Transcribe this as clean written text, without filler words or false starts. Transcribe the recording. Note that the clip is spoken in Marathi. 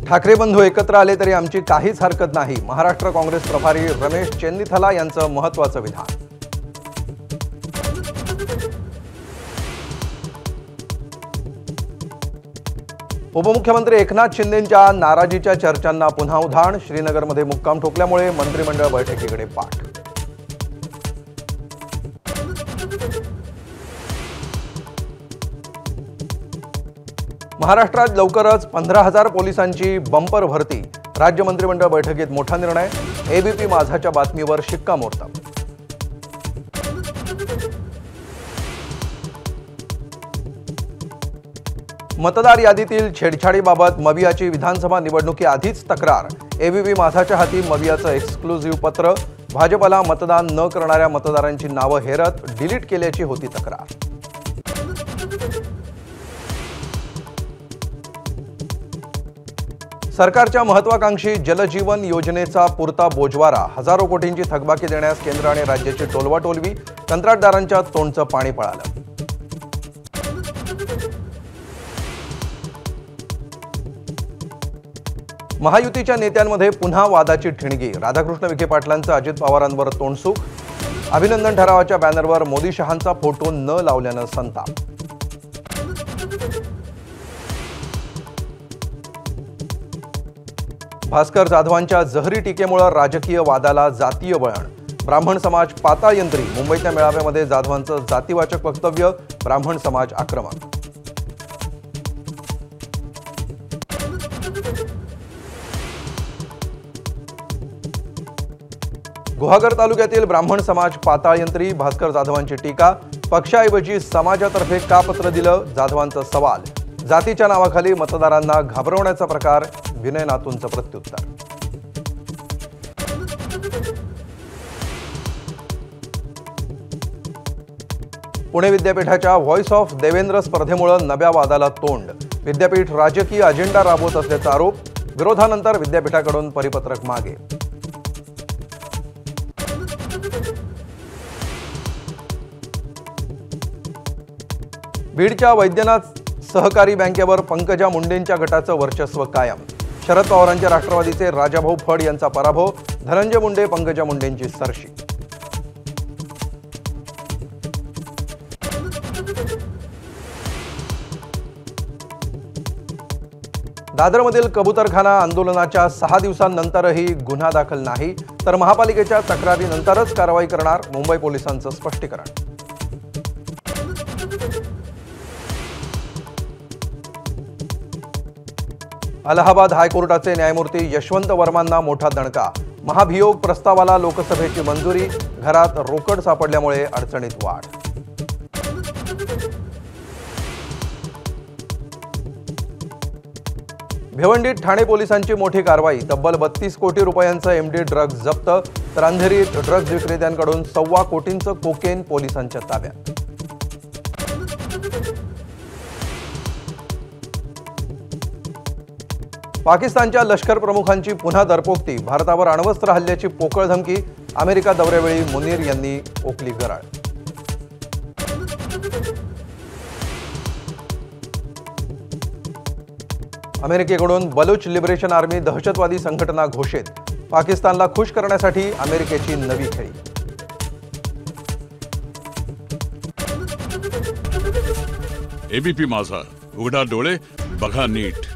ठाकरे बंधू एकत्र आले तरी आमची काहीच हरकत नाही, महाराष्ट्र काँग्रेस प्रभारी रमेश चेन्नीथला यांचं महत्त्वाचं विधान. उपमुख्यमंत्री एकनाथ शिंदेंच्या नाराजीच्या चर्चांना पुन्हा उधाण. श्रीनगरमध्ये मुक्काम ठोकल्यामुळे मंत्रिमंडळ बैठकीकडे पाठ. महाराष्ट्रात लवकरच 15,000 पोलिसांची बंपर भरती. राज्य मंत्रिमंडळ बैठकीत मोठा निर्णय. एबीपी माझाच्या बातमीवर शिक्कामोर्तब. मतदार यादीतील छेडछाडीबाबत मवियाची विधानसभा निवडणुकीआधीच तक्रार. एबीपी माझाच्या हाती मवियाचं एक्सक्लुझिव्ह पत्र. भाजपला मतदान न करणाऱ्या मतदारांची नावं हेरत डिलीट केल्याची होती तक्रार. सरकारच्या महत्त्वाकांक्षी जलजीवन योजनेचा पुरता बोजवारा. हजारो कोटींची थकबाकी देण्यास केंद्र आणि राज्याची टोलवाटोलवी. कंत्राटदारांच्या तोंडचं पाणी पळालं. महायुतीच्या नेत्यांमध्ये पुन्हा वादाची ठिणगी. राधाकृष्ण विखे पाटलांचं अजित पवारांवर तोंडसुख. अभिनंदन ठरावाच्या बॅनरवर मोदी शहांचा फोटो न लावल्यानं संताप. भास्कर जाधवांच्या जहरी टीकेमुळे राजकीय वादाला जातीय वळण. ब्राह्मण समाज पाताळयंत्री. मुंबईच्या मेळाव्यामध्ये जाधवांचं जातीवाचक वक्तव्य. ब्राह्मण समाज आक्रमक. गुहागर तालुक्यातील ब्राह्मण समाज पाताळयंत्री. भास्कर जाधवांची टीका. पक्षाऐवजी समाजातर्फे का पत्र दिलं, जाधवांचा सवाल. जातीच्या नावाखाली मतदारांना घाबरवण्याचा प्रकार. विनय नातूंचं प्रत्युत्तर. पुणे विद्यापीठाच्या व्हॉइस ऑफ देवेंद्र स्पर्धेमुळे नव्या वादाला तोंड. विद्यापीठ राजकीय अजेंडा राबवत असल्याचा आरोप. विरोधानंतर विद्यापीठाकडून परिपत्रक मागे. बीडच्या वैद्यनाथ सहकारी बँकेवर पंकजा मुंडेंच्या गटाचं वर्चस्व कायम. शरद पवारांच्या राष्ट्रवादीचे राजाभाऊ फड यांचा पराभव. धनंजय मुंडे पंकजा मुंडेंची सरशी. दादरमधील कबूतरखाना आंदोलनाच्या 6 दिवसांनंतरही गुन्हा दाखल नाही, तर महापालिकेच्या तक्रारीनंतरच कारवाई करणार. मुंबई पोलिसांचं स्पष्टीकरण. अलाहाबाद हायकोर्टाचे न्यायमूर्ती यशवंत वर्मांना मोठा दणका. महाभियोग प्रस्तावाला लोकसभेची मंजुरी. घरात रोकड सापडल्यामुळे अडचणीत वाढ. भिवंडीत ठाणे पोलिसांची मोठी कारवाई. तब्बल 32 कोटी रुपयांचं एमडी ड्रग्ज जप्त. तर अंधेरीत ड्रग्ज विक्रेत्यांकडून 1.25 कोटींचं कोकेन पोलिसांच्या ताब्यात. पाकिस्तानच्या लष्कर प्रमुखांची पुन्हा दरपोक्ती. भारतावर अण्वस्त्र हल्ल्याची पोकळ धमकी. अमेरिका दौऱ्यावेळी मुनीर यांनी ओकली गराळ. अमेरिकेकडून बलूच लिबरेशन आर्मी दहशतवादी संघटना घोषित. पाकिस्तानला खुश करण्यासाठी अमेरिकेची नवी खेळी. एबीपी माझा, उघडा डोळे बघा नीट.